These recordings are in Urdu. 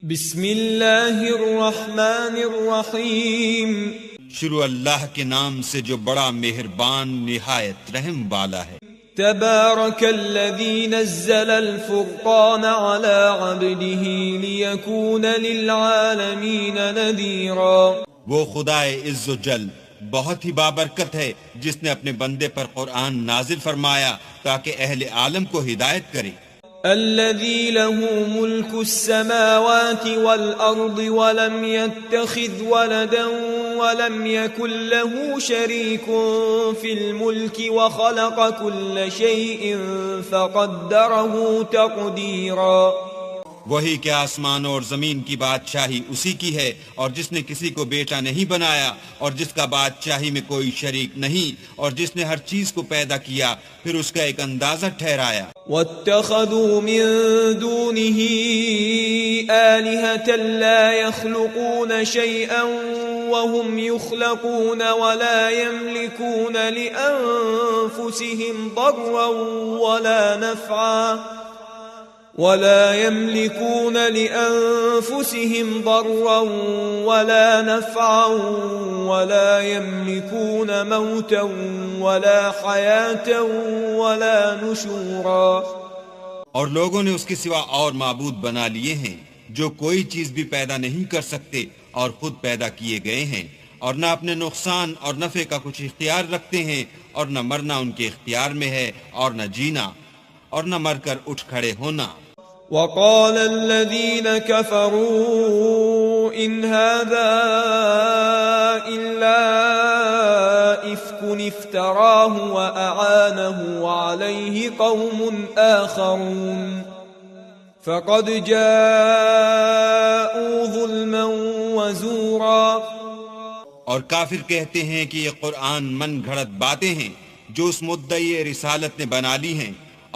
بسم اللہ الرحمن الرحیم، شروع اللہ کے نام سے جو بڑا مہربان نہایت رحم والا ہے۔ تبارک الذی نزل الفرقان علی عبده لیکون للعالمین نذیرا۔ وہ خدائے عز و جل بہت ہی بابرکت ہے جس نے اپنے بندے پر قرآن نازل فرمایا تاکہ اہل عالم کو ہدایت کرے۔ الذي له ملك السماوات والأرض ولم يتخذ ولدا ولم يكن له شريك في الملك وخلق كل شيء فقدره تقديرا۔ وہی کہ آسمان اور زمین کی بادشاہی اسی کی ہے، اور جس نے کسی کو بیٹا نہیں بنایا اور جس کا بادشاہی میں کوئی شریک نہیں، اور جس نے ہر چیز کو پیدا کیا پھر اس کا ایک اندازہ ٹھہرایا۔ واتخذوا من دونه آلهة لا يخلقون شيئا وهم يخلقون ولا يملكون لأنفسهم ضرا ولا نفعا ولا يملكون موتا ولا حياة ولا نشورا۔ اور لوگوں نے اس کے سوا اور معبود بنا لیے ہیں جو کوئی چیز بھی پیدا نہیں کر سکتے اور خود پیدا کیے گئے ہیں، اور نہ اپنے نقصان اور نفع کا کچھ اختیار رکھتے ہیں، اور نہ مرنا ان کے اختیار میں ہے اور نہ جینا، اور نہ مر کر اٹھ کھڑے ہونا۔ وقال الذين كفروا إن هذا إلا إفك افتراه وأعانه عليه قوم آخرون فقد جاءوا ظلما وزورا۔ اور کافر کہتے ہیں کہ یہ قرآن من گھڑت باتیں ہیں جو اس مدعی رسالت نے بنا لی ہیں،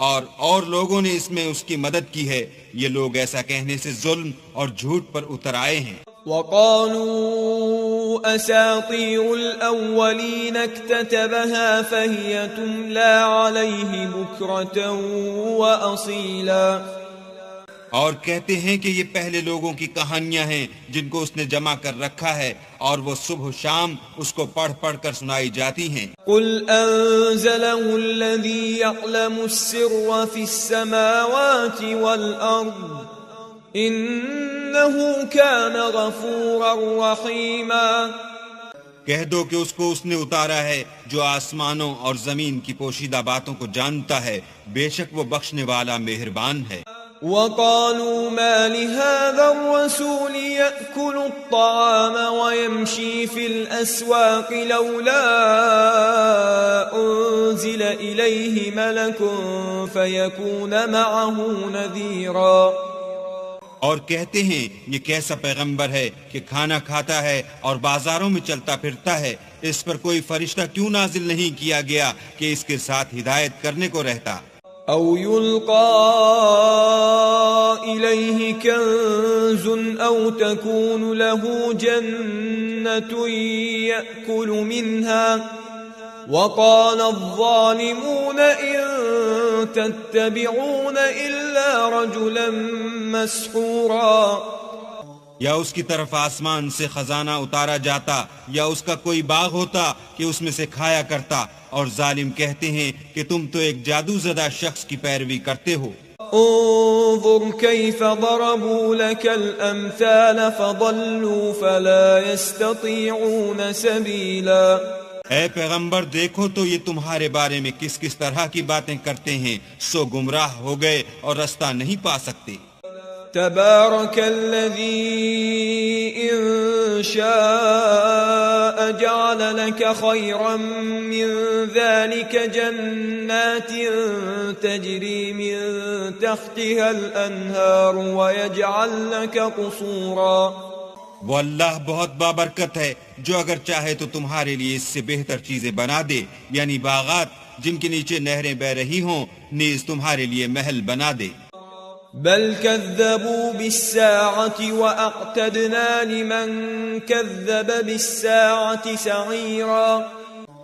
اور لوگوں نے اس میں اس کی مدد کی ہے۔ یہ لوگ ایسا کہنے سے ظلم اور جھوٹ پر اتر آئے ہیں۔ وقالوا اساطير الاولين اكتتبها فهي تملى عليه بكرة واصيلا۔ اور کہتے ہیں کہ یہ پہلے لوگوں کی کہانیاں ہیں جن کو اس نے جمع کر رکھا ہے، اور وہ صبح و شام اس کو پڑھ پڑھ کر سنائی جاتی ہیں۔ قل انزله الذي يعلم السر في السماوات والارض انه كان غفورا رحيما۔ کہہ دو کہ اس کو اس نے اتارا ہے جو آسمانوں اور زمین کی پوشیدہ باتوں کو جانتا ہے، بے شک وہ بخشنے والا مہربان ہے۔ وقالوا ما لهذا الرسول يأكل الطعام ويمشي في الأسواق لولا أنزل إليه ملك فيكون معه نذيرا۔ اور کہتے ہیں یہ کیسا پیغمبر ہے کہ کھانا کھاتا ہے اور بازاروں میں چلتا پھرتا ہے، اس پر کوئی فرشتہ کیوں نازل نہیں کیا گیا کہ اس کے ساتھ ہدایت کرنے کو رہتا؟ او يلقى إليه كنز او تكون له جنة يأكل منها وقال الظالمون إن تتبعون إلا رجلا مسحورا۔ یا اس کی طرف آسمان سے خزانہ اتارا جاتا، یا اس کا کوئی باغ ہوتا کہ اس میں سے کھایا کرتا، اور ظالم کہتے ہیں کہ تم تو ایک جادو زدہ شخص کی پیروی کرتے ہو۔ انظر كيف ضربوا لك الأمثال فضلوا فلا يستطيعون سبيلا۔ اے پیغمبر دیکھو تو یہ تمہارے بارے میں کس کس طرح کی باتیں کرتے ہیں، سو گمراہ ہو گئے اور رستہ نہیں پا سکتے۔ تبارك الذي إن شاء جعل لك خيرا من ذلك جنات تجري من تحتها الأنهار ويجعل لك قصورا۔ وہ اللہ بہت بابرکت ہے جو اگر چاہے تو تمہارے لیے اس سے بہتر چیزیں بنا دے، یعنی باغات جن کے نیچے نہریں بہ رہی ہوں، نیز تمہارے لیے محل بنا دے۔ بل كذبوا بالساعة وأعتدنا لمن كذب بالساعة سعيرا۔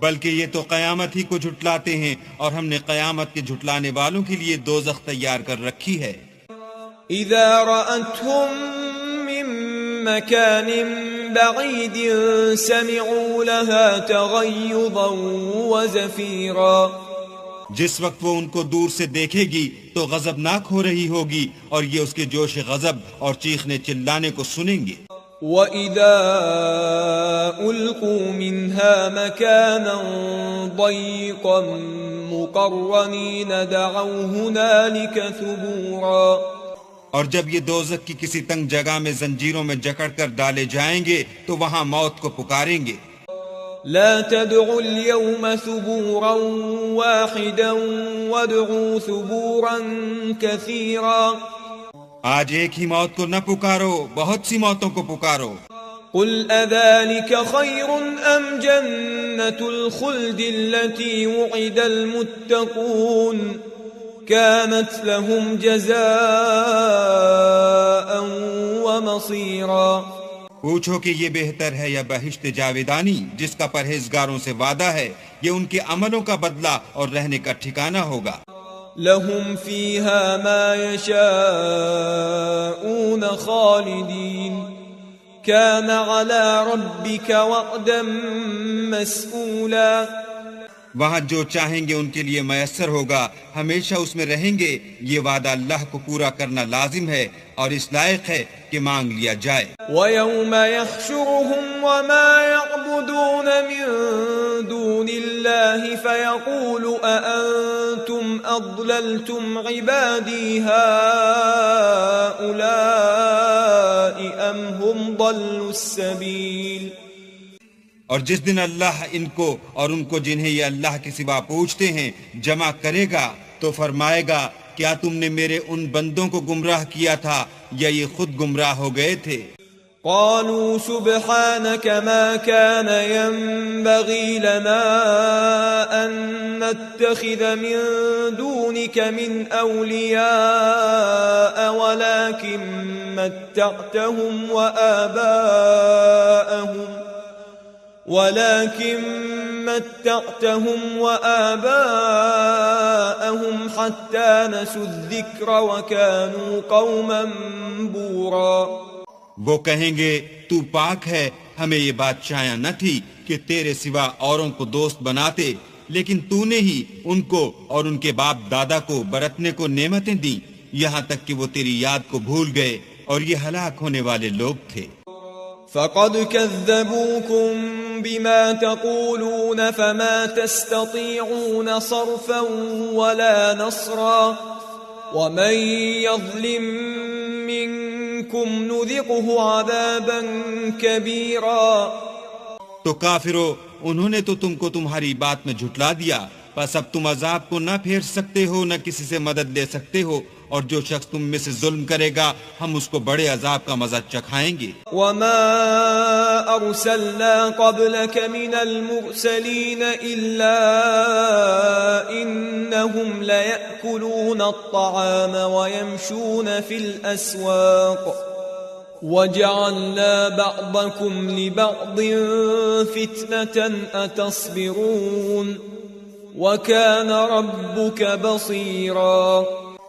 بلکہ یہ تو قیامت ہی کو جھٹلاتے ہیں، اور ہم نے قیامت کے جھٹلانے والوں کے لیے دوزخ تیار کر رکھی ہے۔ اذا رأتهم مكان بعيد سمعوا لها تغيظا وزفيرا. جس وقت وہ ان کو دور سے دیکھے گی تو غضبناک ہو رہی ہوگی اور یہ اس کے جوش غضب اور چیخنے چلانے کو سنیں گے. وَإِذَا أُلْقُوا مِنْهَا مَكَانًا ضَيِّقًا مُقَرَّنِينَ دَعَوْا هُنَالِكَ ثُبُورًا. اور جب یہ دوزخ کی کسی تنگ جگہ میں زنجیروں میں جکڑ کر ڈالے جائیں گے تو وہاں موت کو پکاریں گے. لا تدعوا اليوم ثبورا واحدا وادعوا ثبورا كثيرا. آج ایک ہی موت کو نہ پکارو، بہت سی موتوں کو پکارو. قل أذلك خير أم جنة الخلد التي وعد المتقون كانت لهم جزاء ومصيرا. پوچھو کہ یہ بہتر ہے یا بہشت جاویدانی جس کا پرہیزگاروں سے وعدہ ہے، یہ ان کے عملوں کا بدلہ اور رہنے کا ٹھکانہ ہوگا. لهم فيها ما يشاءون خالدين كان على ربك وعدا مسئولا. وہاں جو چاہیں گے ان کے لیے میسر ہوگا، ہمیشہ اس میں رہیں گے. یہ وعدہ اللہ کو پورا کرنا لازم ہے اور اس لائق ہے کہ مانگ لیا جائے. وَيَوْمَ يَحْشُرُهُمْ وَمَا يَعْبُدُونَ مِن دُونِ اللَّهِ فَيَقُولُ أَأَنْتُمْ أَضْلَلْتُمْ عِبَادِي هَؤُلَاءِ أَمْ هُمْ ضَلُّوا السَّبِيلَ. اور جس دن اللہ ان کو اور ان کو جنہیں یہ اللہ کے سوا پوچھتے ہیں جمع کرے گا تو فرمائے گا کیا تم نے میرے ان بندوں کو گمراہ کیا تھا یا یہ خود گمراہ ہو گئے تھے؟ قالوا سبحانك ما كان ينبغي لنا أن نتخذ من دونك من أولياء ولكن متعتهم وآباءهم حتى نسوا الذكر وكانوا قوما بورا. وہ کہیں گے تو پاک ہے، ہمیں یہ بات چاہیے نہ تھی کہ تیرے سوا اوروں کو دوست بناتے، لیکن تو نے ہی ان کو اور ان کے باپ دادا کو برتنے کو نعمتیں دیں یہاں تک کہ وہ تیری یاد کو بھول گئے اور یہ ہلاک ہونے والے لوگ تھے. فقد كذبوكم بما تقولون فما تستطيعون صرفا ولا نصرا ومن يظلم منكم نذقه عذابا كبيرا. تو کافرو، انہوں نے تو تم کو تمہاری بات میں جھٹلا دیا، پس اب تم عذاب کو نہ پھیر سکتے ہو نہ کسی سے مدد لے سکتے ہو، اور جو شخص تم میں سے ظلم کرے گا ہم اس کو بڑے عذاب کا مزہ چکھائیں گے. وما ارسلنا قبلك من المرسلين الا انهم ليأكلون الطعام ويمشون في الاسواق وجعلنا بعضكم لبعض فتنة اتصبرون وكان ربك بصيرا.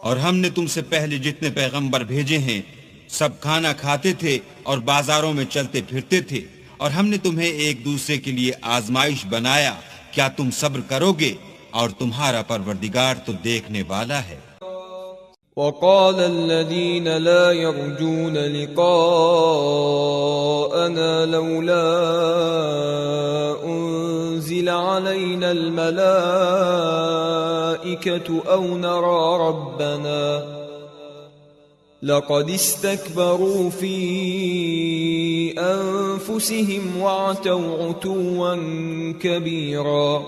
اور ہم نے تم سے پہلے جتنے پیغمبر بھیجے ہیں سب کھانا کھاتے تھے اور بازاروں میں چلتے پھرتے تھے، اور ہم نے تمہیں ایک دوسرے کے لیے آزمائش بنایا، کیا تم صبر کرو گے؟ اور تمہارا پروردگار تو دیکھنے والا ہے. وقال الذين لا يرجون لقاءنا لولا أنزل علينا الملائكة أو نرى ربنا لقد استكبروا في أنفسهم وعتوا عتوا كبيرا.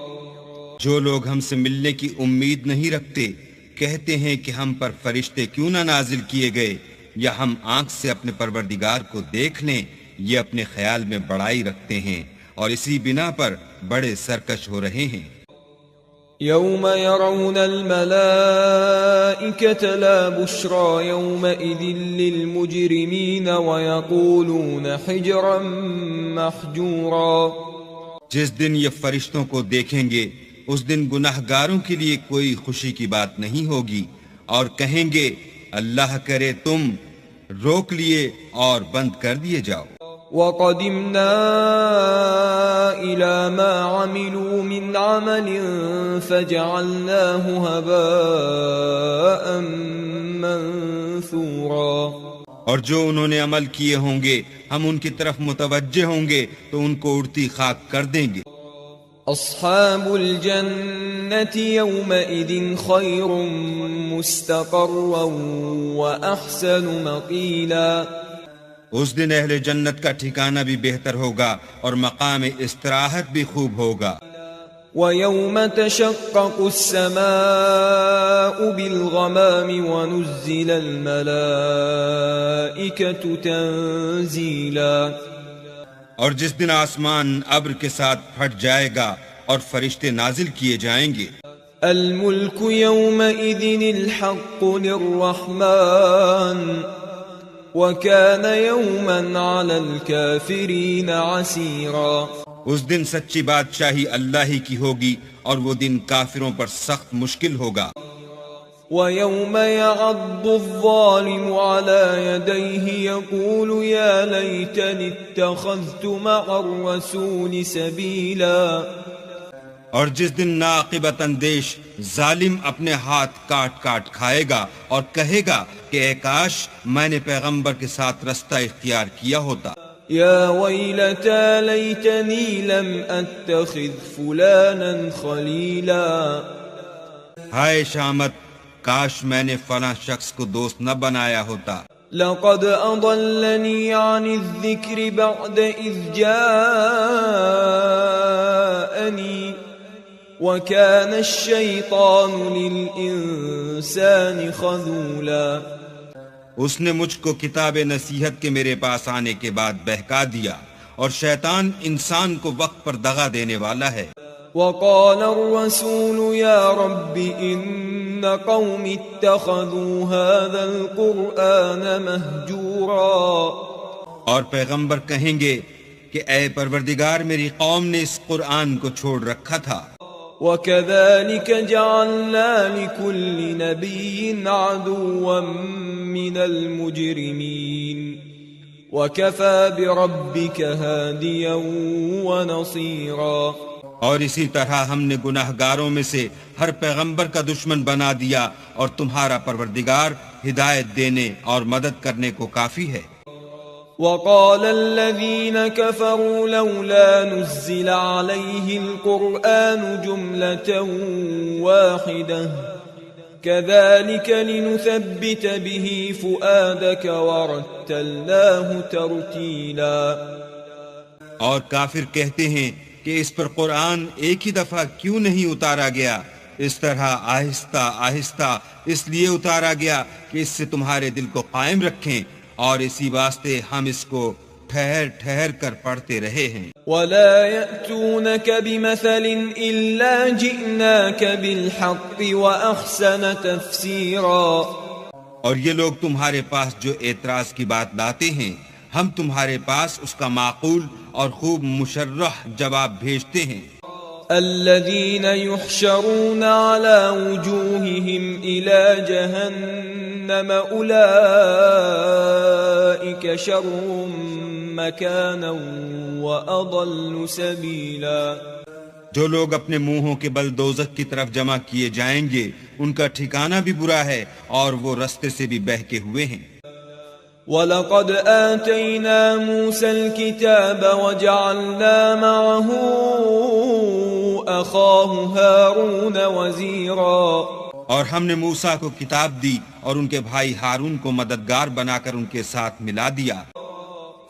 جو لوگ ہم سے ملنے کی امید نہیں رکھتے کہتے ہیں کہ ہم پر فرشتے کیوں نہ نازل کیے گئے یا ہم آنکھ سے اپنے پروردگار کو دیکھ لیں. یہ اپنے خیال میں بڑائی رکھتے ہیں اور اسی بنا پر بڑے سرکش ہو رہے ہیں. يوم يرون الملائكة لا بشرى يومئذ للمجرمين ويقولون حجرا محجورا. جس دن یہ فرشتوں کو دیکھیں گے اس دن گناہگاروں کے لیے کوئی خوشی کی بات نہیں ہوگی اور کہیں گے اللہ کرے تم روک لیے اور بند کر دیے جاؤ۔ وَقَدِمْنَا إِلَى مَا عَمِلُوا مِنْ عَمَلٍ فَجَعَلْنَاهُ هَبَاءً مَنْثُورًا۔ اور جو انہوں نے عمل کیے ہوں گے ہم ان کی طرف متوجہ ہوں گے تو ان کو اڑتی خاک کر دیں گے۔ أصحاب الجنة يومئذ خير مستقرا وأحسن مقيلا۔ اس دن اہل جنت کا ٹھکانہ بھی بہتر ہوگا اور مقام استراحت بھی خوب ہوگا۔ وَيَوْمَ تَشَقَّقُ السَّمَاءُ بِالْغَمَامِ وَنُزِّلَ الْمَلَائِكَةُ تَنزِيلًا۔ اور جس دن آسمان ابر کے ساتھ پھٹ جائے گا اور فرشتے نازل کیے جائیں گے۔ الْمُلْكُ يَوْمَئِذٍ الْحَقُّ لِلرَّحْمَنِ وَكَانَ يَوْمًا عَلَى الْكَافِرِينَ عَسِيرًا۔ اس دن سچی بادشاہی اللہ ہی کی ہوگی اور وہ دن کافروں پر سخت مشکل ہوگا۔ وَيَوْمَ يَعَضُّ الظَّالِمُ عَلَى يَدَيْهِ يَقُولُ يَا لَيْتَنِي اتَّخَذْتُ مَعَ الرَّسُولِ سَبِيلًا۔ اور جس دن ناعاقبت اندیش ظالم اپنے ہاتھ کاٹ کاٹ کھائے گا اور کہے گا کہ اے کاش میں نے پیغمبر کے ساتھ رستہ اختیار کیا ہوتا۔ یا ویلتا لیتنی لم اتخذ فلانا خلیلا۔ ہائے شامت، کاش میں نے فلاں شخص کو دوست نہ بنایا ہوتا۔ لقد اضلنی عن الذکر بعد اذ جاءنی وَكَانَ الشَّيْطَانُ لِلْإِنسَانِ خَذُولًا۔ اس نے مجھ کو کتاب نصیحت کے میرے پاس آنے کے بعد بہکا دیا اور شیطان انسان کو وقت پر دغا دینے والا ہے۔ وَقَالَ الرَّسُولُ يَا رَبِّ إِنَّ قَوْمِ اتَّخَذُوا هَذَا الْقُرْآنَ مَهْجُورًا۔ اور پیغمبر کہیں گے کہ اے پروردگار میری قوم نے اس قرآن کو چھوڑ رکھا تھا۔ وَكَذَلِكَ جَعَلْنَا لِكُلِّ نَبِيٍّ عَدُوًّا مِّنَ الْمُجْرِمِينَ وَكَفَى بِرَبِّكَ هَادِيًا وَنَصِيرًا۔ اور اسی طرح ہم نے گناہگاروں میں سے ہر پیغمبر کا دشمن بنا دیا اور تمہارا پروردگار ہدایت دینے اور مدد کرنے کو کافی ہے۔ وَقَالَ الَّذِينَ كَفَرُوا لَوْلَا نُزِّلَ عَلَيْهِ الْقُرْآنُ جُمْلَةً وَاحِدَةً كَذَلِكَ لِنُثَبِّتَ بِهِ فُؤَادَكَ وَرَتَّلْنَاهُ تَرْتِيلًا۔ اور کافر کہتے ہیں کہ اس پر قرآن ایک ہی دفعہ کیوں نہیں اتارا گیا؟ اس طرح آہستہ آہستہ اس لیے اتارا گیا کہ اس سے تمہارے دل کو قائم رکھیں، اور اسی واسطے ہم اس کو ٹھہر ٹھہر کر پڑھتے رہے ہیں۔ وَلَا يَأْتُونَكَ بِمَثَلٍ إِلَّا جِئْنَاكَ بِالْحَقِّ وَأَحْسَنَ تَفْسِيرًا۔ اور یہ لوگ تمہارے پاس جو اعتراض کی بات لاتے ہیں ہم تمہارے پاس اس کا معقول اور خوب مشرح جواب بھیجتے ہیں۔ الذين يحشرون على وجوههم إلى جهنم أولئك شر مكانا وأضل سبيلا۔ جو لوگ اپنے منہوں کے بل دوزخ کی طرف جمع کیے جائیں گے ان کا ٹھکانہ بھی برا ہے اور وہ رستے سے بھی بہکے ہوئے ہیں۔ وَلَقَدْ آتَيْنَا مُوسَى الْكِتَابَ وَجَعَلْنَا مَعَهُ أَخَاهُ هَارُونَ وَزِيرًا۔ اور ہم نے موسیٰ کو کتاب دی اور ان کے بھائی ہارون کو مددگار بنا کر ان کے ساتھ ملا دیا۔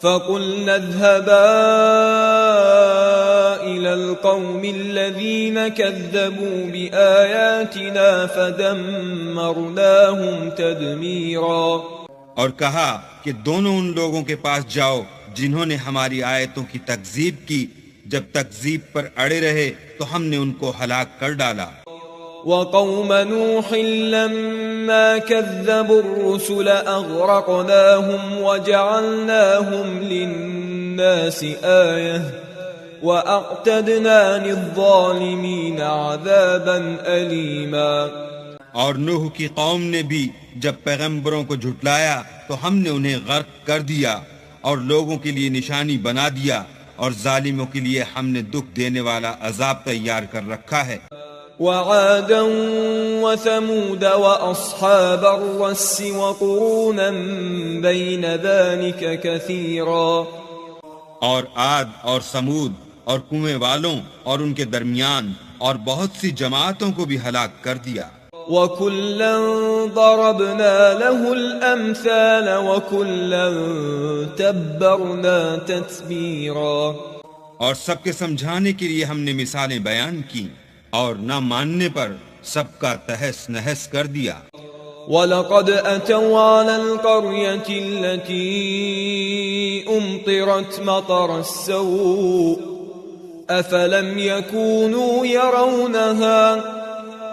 فَقُلْنَا اذْهَبَا إِلَى الْقَوْمِ الَّذِينَ كَذَّبُوا بِآيَاتِنَا فَدَمَّرْنَاهُمْ تَدْمِيرًا۔ اور کہا کہ دونوں ان لوگوں کے پاس جاؤ جنہوں نے ہماری آیتوں کی تکذیب کی، جب تکذیب پر اڑے رہے تو ہم نے ان کو ہلاک کر ڈالا۔ وَقَوْمَ نُوحٍ لَمَّا كَذَّبُوا الرُّسُلَ أَغْرَقْنَاهُمْ وَجَعَلْنَاهُمْ لِلنَّاسِ آيَةً وَأَعْتَدْنَا لِلظَّالِمِينَ عَذَابًا أَلِيمًا۔ اور نوح کی قوم نے بھی جب پیغمبروں کو جھٹلایا تو ہم نے انہیں غرق کر دیا اور لوگوں کے لیے نشانی بنا دیا، اور ظالموں کے لیے ہم نے دکھ دینے والا عذاب تیار کر رکھا ہے۔ وعادا وثمود وأصحاب الرس وقرونا بين ذلك كثيرا، اور عاد اور سمود اور کنویں والوں اور ان کے درمیان اور بہت سی جماعتوں کو بھی ہلاک کر دیا۔ وَكُلًّا ضَرَبْنَا لَهُ الْأَمْثَالَ وَكُلًّا تَبَّرْنَا تَتْبِيرًا، اور سب کے سمجھانے کے لیے ہم نے مثالیں بیان کی اور نہ ماننے پر سب کا تہس نہس کر دیا۔ وَلَقَدْ أَتَوْا عَلَى الْقَرْيَةِ الَّتِي أُمْطِرَتْ مَطَرَ السَّوْءِ أَفَلَمْ يَكُونُوا يَرَوْنَهَا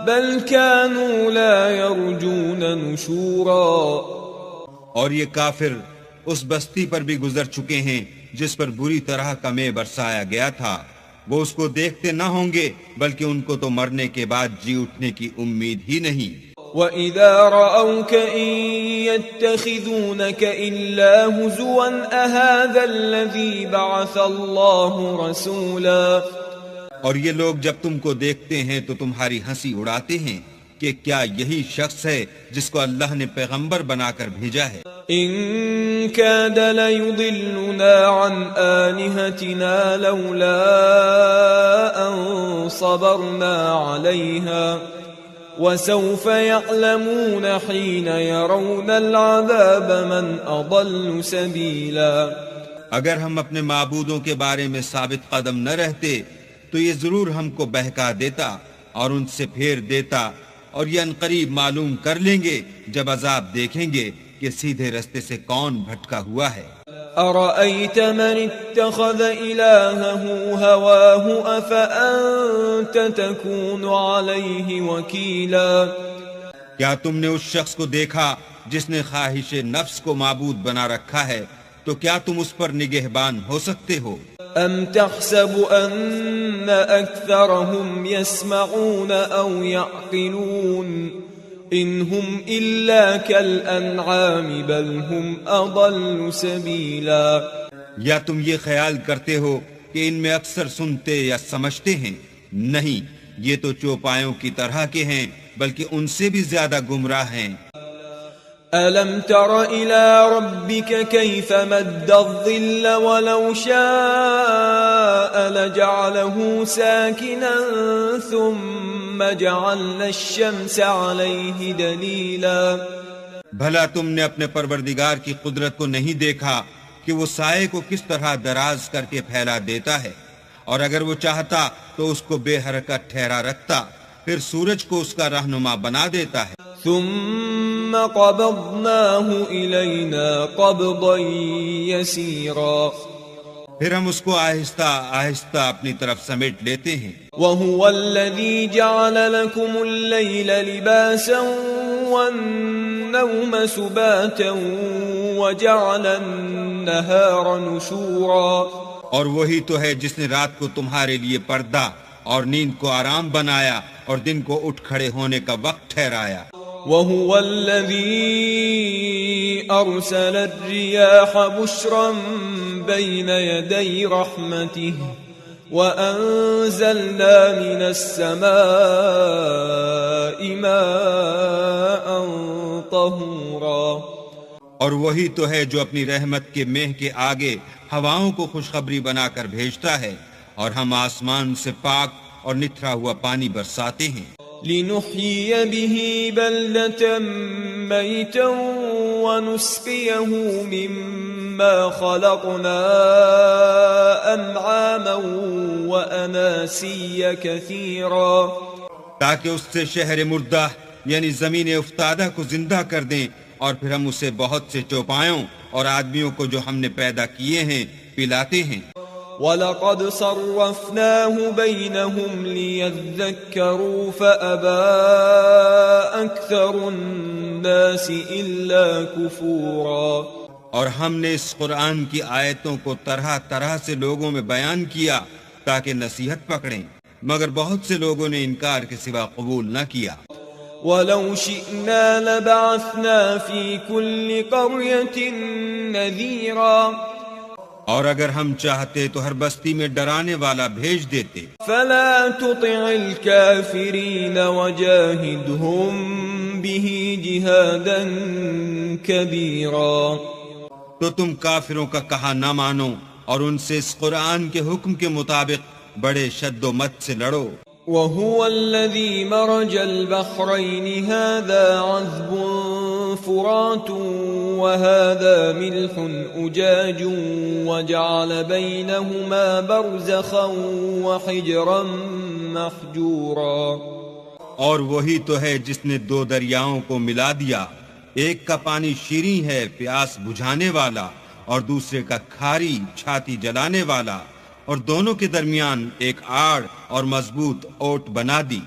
بل كانوا لا يرجون نشورا، اور یہ کافر اس بستی پر بھی گزر چکے ہیں جس پر بری طرح کا مے برسایا گیا تھا، وہ اس کو دیکھتے نہ ہوں گے بلکہ ان کو تو مرنے کے بعد جی اٹھنے کی امید ہی نہیں۔ وَإِذَا رَأَوْكَ إِن يَتَّخِذُونَكَ إِلَّا هُزُوًا أَهَذَا الَّذِي بَعَثَ اللَّهُ رَسُولًا، اور یہ لوگ جب تم کو دیکھتے ہیں تو تمہاری ہنسی اڑاتے ہیں کہ کیا یہی شخص ہے جس کو اللہ نے پیغمبر بنا کر بھیجا ہے؟ إِن كَادَ لَيُضِلُّنَا عَنْ آلِهَتِنَا لَوْلَا أَن صَبَرْنَا عَلَيْهَا وَسَوْفَ يَعْلَمُونَ حِينَ يَرَوْنَ الْعَذَابَ مَنْ أَضَلُّ سَبِيلًا۔ اگر ہم اپنے معبودوں کے بارے میں ثابت قدم نہ رہتے تو یہ ضرور ہم کو بہکا دیتا اور ان سے پھیر دیتا، اور یہ عنقریب معلوم کر لیں گے جب عذاب دیکھیں گے کہ سیدھے رستے سے کون بھٹکا ہوا ہے۔ أَرَأَيْتَ مَنِ اتَّخَذَ إِلَٰهَهُ هَوَاهُ أَفَأَنتَ تَكُونُ عَلَيْهِ وَكِيلًا، کیا تم نے اس شخص کو دیکھا جس نے خواہش نفس کو معبود بنا رکھا ہے، تو کیا تم اس پر نگہبان ہو سکتے ہو؟ أَمْ تَحْسَبُ أَنَّ أَكْثَرَهُمْ يَسْمَعُونَ أَوْ يَعْقِلُونَ إِنْ هُمْ إِلَّا كَالْأَنْعَامِ بَلْ هُمْ أَضَلُّ سَبِيلًا، یا تم یہ خیال کرتے ہو کہ ان میں اکثر سنتے یا سمجھتے ہیں؟ نہیں، یہ تو چوپایوں کی طرح کے ہیں بلکہ ان سے بھی زیادہ گمراہ ہیں۔ أَلَمْ تَرَ إِلَىٰ رَبِّكَ كَيْفَ مَدَّ الظِّلَّ وَلَوْ شَاءَ لَجَعَلَهُ سَاكِنًا ثُمَّ جَعَلْنَا الشَّمْسَ عَلَيْهِ دَلِيلًا، بھلا تم نے اپنے پروردگار کی قدرت کو نہیں دیکھا کہ وہ سائے کو کس طرح دراز کر کے پھیلا دیتا ہے، اور اگر وہ چاہتا تو اس کو بے حرکت ٹھہرا رکھتا، پھر سورج کو اس کا رہنما بنا دیتا ہے۔ ثم قبضناه إلينا قبضا يسيرا، پھر ہم اس کو آہستہ آہستہ اپنی طرف سمیٹ لیتے ہیں۔ وهو الذي جعل لكم الليل لباسا والنوم سباتا وجعل النهار نشورا، اور وہی تو ہے جس نے رات کو تمہارے لیے پردہ اور نیند کو آرام بنایا اور دن کو اٹھ کھڑے ہونے کا وقت ٹھہرایا۔ وهو الذي أرسل الرياح بشرا بين يدي رحمته وأنزلنا من السماء ماء طهورا، اور وہی تو ہے جو اپنی رحمت کے مہ کے آگے ہواؤں کو خوشخبری بنا کر بھیجتا ہے، اور ہم آسمان سے پاک اور نتھرا ہوا پانی برساتے ہیں۔ لنحيي به بلدة ميتا ونسقيه مما خلقنا أنعاما وأناسيا كثيرا، تاکہ اس سے شہر مردہ یعنی زمین افتادہ کو زندہ کر دیں، اور پھر ہم اسے بہت سے چوپایوں اور آدمیوں کو جو ہم نے پیدا کیے ہیں پلاتے ہیں۔ وَلَقَدْ صَرَّفْنَاهُ بَيْنَهُمْ لِيَذَّكَّرُوا فَأَبَى أَكْثَرُ النَّاسِ إِلَّا كُفُورًا، اور ہم نے اس قرآن کی آیتوں کو طرح طرح سے لوگوں میں بیان کیا تاکہ نصیحت پکڑیں، مگر بہت سے لوگوں نے انکار کے سوا قبول نہ کیا۔ ولو شئنا لبعثنا في كل قرية نذيرا اور اگر ہم چاہتے تو ہر بستی میں ڈرانے والا بھیج دیتے. فلا تطع الكافرين وجاهدهم به جهادا كبيرا. تو تم کافروں کا کہا نہ مانو اور ان سے اس قرآن کے حکم کے مطابق بڑے شد و مت سے لڑو. وهو الذي مرج البحرين هذا عذب فرات وهذا ملح أجاج وجعل بينهما برزخا وحجرا محجورا. اور وہی تو ہے جس نے دو دریاؤں کو ملا دیا، ایک کا پانی شیریں ہے پیاس بجھانے والا اور دوسرے کا کھاری چھاتی جلانے والا، اور دونوں کے درمیان ایک آڑ اور مضبوط اوٹ بنا دی.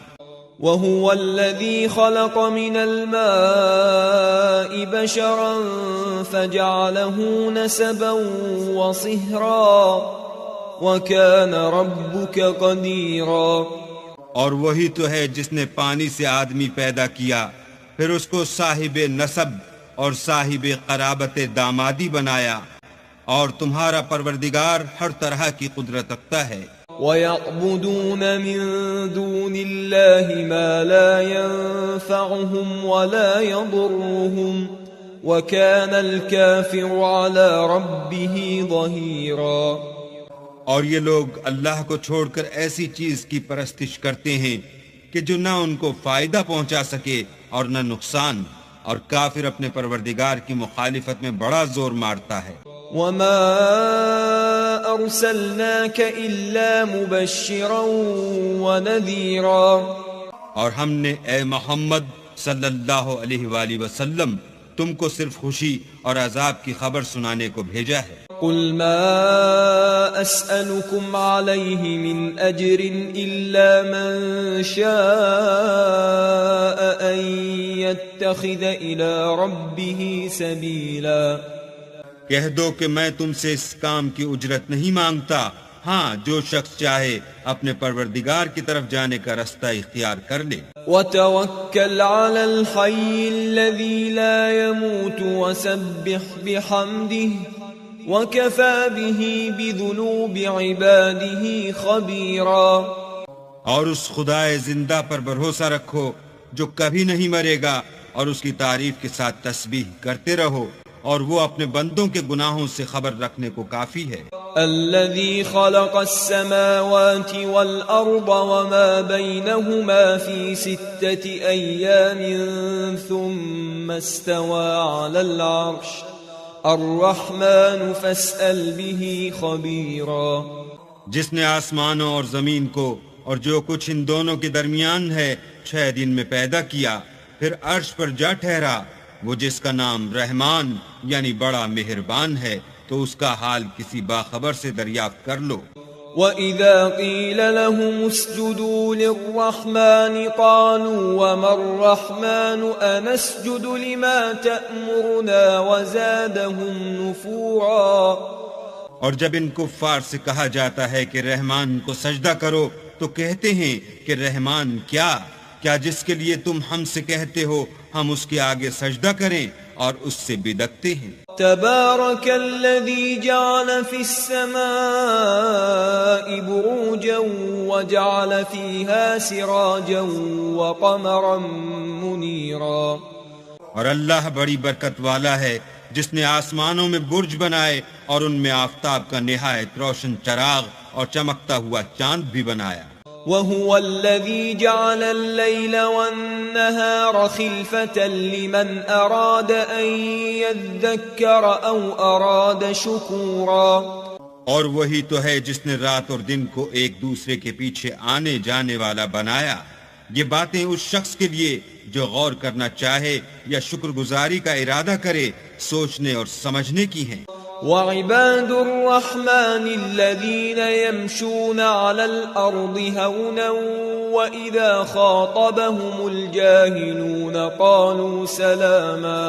وهو الذي خلق من الماء بشرا فجعله نسبا وصهرا وكان ربك قديرا. اور وہی تو ہے جس نے پانی سے آدمی پیدا کیا، پھر اس کو صاحب نسب اور صاحب قرابت دامادی بنایا، اور تمہارا پروردگار ہر طرح کی قدرت رکھتا ہے. وَيَعْبُدُونَ مِن دُونِ اللَّهِ مَا لَا يَنفَعُهُمْ وَلَا يَضُرُّهُمْ وَكَانَ الْكَافِرُ عَلَى رَبِّهِ ظَهِيرًا. اور یہ لوگ اللہ کو چھوڑ کر ایسی چیز کی پرستش کرتے ہیں کہ جو نہ ان کو فائدہ پہنچا سکے اور نہ نقصان، اور کافر اپنے پروردگار کی مخالفت میں بڑا زور مارتا ہے. وَمَا أَرْسَلْنَاكَ إِلَّا مُبَشِّرًا وَنَذِيرًا. اور ہم نے اے محمد صلی اللہ علیہ وآلہ وسلم تم کو صرف خوشی اور عذاب کی خبر سنانے کو بھیجا ہے. قُلْ مَا أَسْأَلُكُمْ عَلَيْهِ مِنْ أَجْرٍ إِلَّا مَنْ شَاءَ أَنْ يَتَّخِذَ إِلَى رَبِّهِ سَبِيلًا. کہہ دو کہ میں تم سے اس کام کی اجرت نہیں مانگتا، ہاں جو شخص چاہے اپنے پروردگار کی طرف جانے کا رستہ اختیار کر لے. وَتَوَكَّلْ عَلَى الْحَيِّ الَّذِي لَا يَمُوتُ وَسَبِّحْ بِحَمْدِهِ وَكَفَى بِهِ بِذُنُوبِ عِبَادِهِ خَبِيرًا. اور اس خدائے زندہ پر بھروسہ رکھو جو کبھی نہیں مرے گا، اور اس کی تعریف کے ساتھ تسبیح کرتے رہو، اور وہ اپنے بندوں کے گناہوں سے خبر رکھنے کو کافی ہے. الذي خلق السماوات والأرض وما بينهما في 6 أيام ثم استوى على العرش الرحمن فاسأل به خبيرا. جس نے آسمانوں اور زمین کو اور جو کچھ ان دونوں کے درمیان ہے 6 دن میں پیدا کیا، پھر عرش پر جا ٹھہرا، وہ جس کا نام رحمان یعنی بڑا مہربان ہے، تو اس کا حال کسی باخبر سے دریافت کر لو. وَإِذَا قِيلَ لَهُمُ اسْجُدُوا لِلرَّحْمَنِ قَالُوا وَمَا الرَّحْمَنُ أَنَسْجُدُ لِمَا تَأْمُرُنَا وَزَادَهُمْ نُفُورًا. اور جب ان کفار سے کہا جاتا ہے کہ رحمان کو سجدہ کرو تو کہتے ہیں کہ رحمان کیا جس کے لیے تم ہم سے کہتے ہو ہم اس کے آگے سجدہ کریں، اور اس سے بدکتے ہیں. تبارك الذي جعل في السماء بروجا وجعل فيها سراجا وقمرا منيرا. اور اللہ بڑی برکت والا ہے جس نے آسمانوں میں برج بنائے اور ان میں آفتاب کا نہایت روشن چراغ اور چمکتا ہوا چاند بھی بنایا. وهو الذي جعل الليل والنهار خلفة لمن أراد أن يذكر أو أراد شكورا. اور وہی تو ہے جس نے رات اور دن کو ایک دوسرے کے پیچھے آنے جانے والا بنایا. یہ باتیں اس شخص کے لیے جو غور کرنا چاہے یا شکر گزاری کا ارادہ کرے، سوچنے اور سمجھنے کی ہیں. وعباد الرحمن الذين يمشون على الأرض هونا وإذا خاطبهم الجاهلون قالوا سلاما.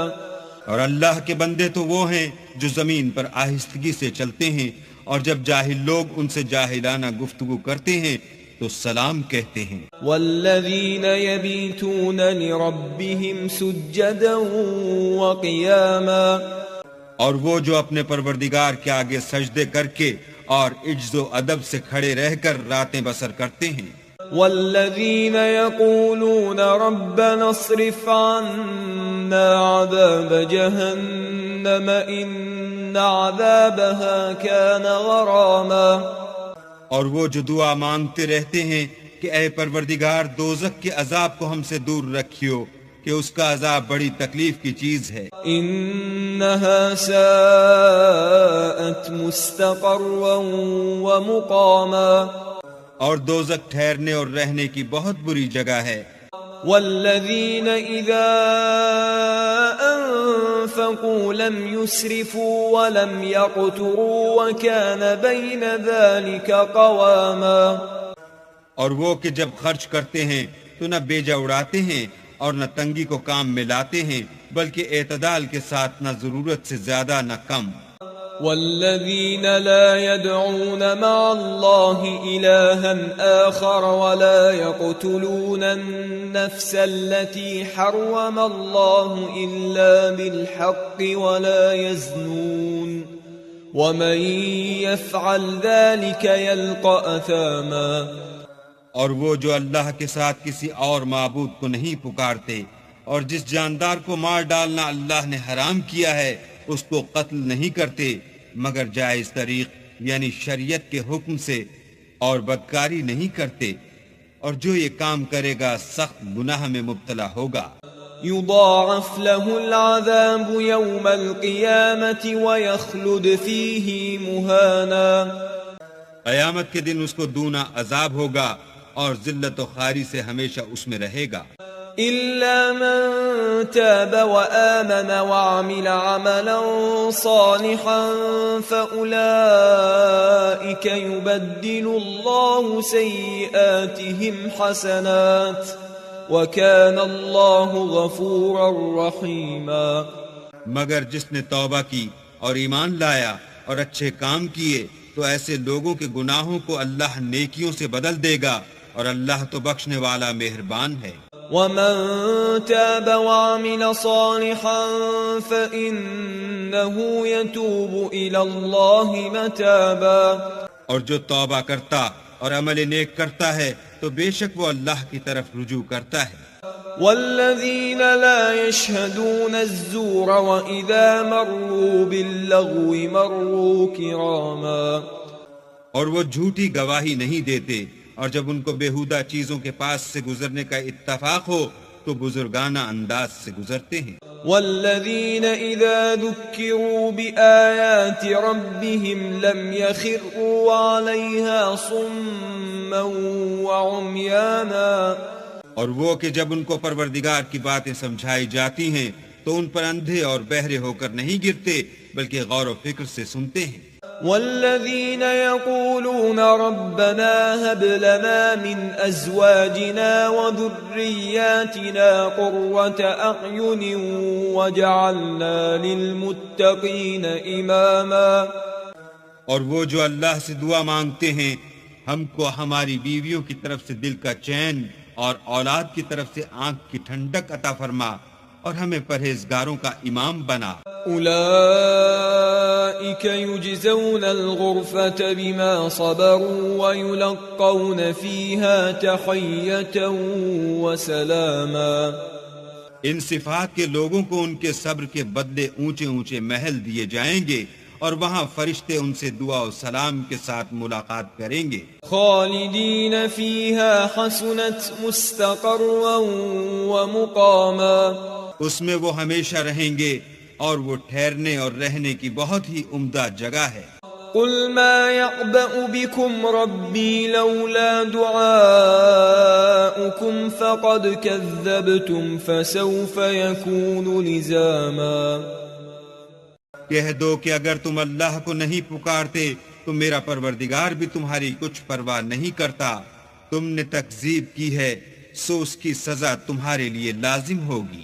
اور اللہ کے بندے تو وہ ہیں جو زمین پر آہستگی سے چلتے ہیں، اور جب جاہل لوگ ان سے جاہلانہ گفتگو کرتے ہیں تو سلام کہتے ہیں. والذین یبیتون لربهم سجدا وقیاما، اور وہ جو اپنے پروردگار کے آگے سجدے کر کے اور عجز و ادب سے کھڑے رہ کر راتیں بسر کرتے ہیں. والذین یقولون ربنا اصرف عنا عذاب جہنم ان عذابها كان غراما، اور وہ جو دعا مانگتے رہتے ہیں کہ اے پروردگار دوزخ کے عذاب کو ہم سے دور رکھیو کہ اس کا عذاب بڑی تکلیف کی چیز ہے. انها ساءت مستقرا ومقاما، اور دوزخ ٹھہرنے اور رہنے کی بہت بری جگہ ہے. والذین اذا انفقوا لم يسرفوا ولم يقتروا وكان بين ذلك قواما، اور وہ کہ جب خرچ کرتے ہیں تو نہ بیجا اڑاتے ہیں اور نہ تنگی کو کام میں لاتے ہیں، بلکہ اعتدال کے ساتھ نہ ضرورت سے زیادہ نہ کم. والذین لا يدعون مع الله إلها آخر ولا يقتلون النفس التي حرم الله إلا بالحق ولا يزنون ومن يفعل ذلك يلقى أثاما، اور وہ جو اللہ کے ساتھ کسی اور معبود کو نہیں پکارتے اور جس جاندار کو مار ڈالنا اللہ نے حرام کیا ہے اس کو قتل نہیں کرتے مگر جائز طریق یعنی شریعت کے حکم سے، اور بدکاری نہیں کرتے، اور جو یہ کام کرے گا سخت گناہ میں مبتلا ہوگا. يضاعف له العذاب يوم القيامة ويخلد فيه مهانا، قیامت کے دن اس کو دونا عذاب ہوگا اور ذلت و خواری سے ہمیشہ اس میں رہے گا. إلا من تاب وآمن وعمل عملا صالحا فأولئك يبدل الله سيئاتهم حسنات وكان الله غفورا رحيما، مگر جس نے توبہ کی اور ایمان لایا اور اچھے کام کیے تو ایسے لوگوں کے گناہوں کو اللہ نیکیوں سے بدل دے گا اور اللہ تو بخشنے والا مہربان ہے. ومن تاب وعمل صالحا فإنه يتوب إلى الله متابا، اور جو توبہ کرتا اور عمل نیک کرتا ہے تو بے شک وہ اللہ کی طرف رجوع کرتا ہے. والذین لا يشهدون الزور وإذا مروا باللغو مروا كراما، اور وہ جھوٹی گواہی نہیں دیتے اور جب ان کو بیہودہ چیزوں کے پاس سے گزرنے کا اتفاق ہو تو بزرگانہ انداز سے گزرتے ہیں. والذین اذا ذکروا بآیات ربهم لم يخروا علیها صما وعميانا، اور وہ کہ جب ان کو پروردگار کی باتیں سمجھائی جاتی ہیں تو ان پر اندھے اور بہرے ہو کر نہیں گرتے بلکہ غور و فکر سے سنتے ہیں. والذین یقولون ربنا هب لنا من ازواجنا وذریاتنا قرة اعین وجعلنا للمتقین اماما، اور وہ جو اللہ سے دعا مانگتے ہیں ہم کو ہماری بیویوں کی طرف سے دل کا چین اور اولاد کی طرف سے آنکھ کی ٹھنڈک عطا فرما اور ہمیں پرہیزگاروں کا امام بنا. اولئک یجزون الغرفة بما صبروا ویلقون فیها تحیة وسلاما، ان صفات کے لوگوں کو ان کے صبر کے بدلے اونچے اونچے محل دیے جائیں گے اور وہاں فرشتے ان سے دعا و سلام کے ساتھ ملاقات کریں گے. خالدین فیها حسنت مستقرا ومقاما، اس میں وہ ہمیشہ رہیں گے اور وہ ٹھہرنے اور رہنے کی بہت ہی عمدہ جگہ ہے. قل ما يعبأ بكم ربي لولا دعاؤكم فقد كذبتم فسوف يكون لزاما، کہہ دو کہ اگر تم اللہ کو نہیں پکارتے تو میرا پروردگار بھی تمہاری کچھ پرواہ نہیں کرتا. تم نے تکذیب کی ہے سو اس کی سزا تمہارے لیے لازم ہوگی.